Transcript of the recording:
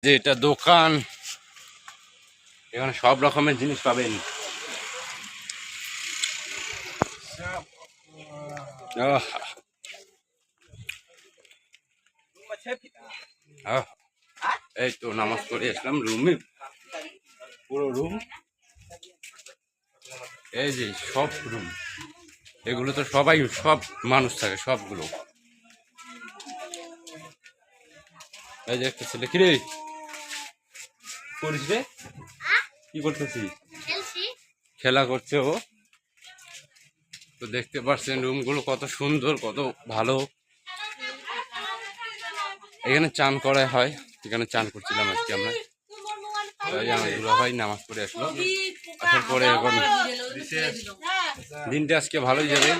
যে এটা দোকান, এখানে সব রকমের জিনিস পাবেন। আহ, আহ, এই তো নামাজ পড়ে আসলাম রুমে, পুরো রুম, এই যে সব রুম, এগুলো তো সবাই সব মানুষ থাকে সবগুলো। এই যে একটা ছেলে, কিরে করিস রে, কি করতেছিস? খেলা করছে ও। তো দেখতে পাচ্ছেন রুমগুলো কত সুন্দর, কত ভালো। এখানে চান করা হয়, এখানে চান করছিলাম আজকে আমরা। তাই আমার দুলা ভাই নামাজ পড়ে আসলো, আসার পরে এখন দিনটা আজকে ভালোই যাবে।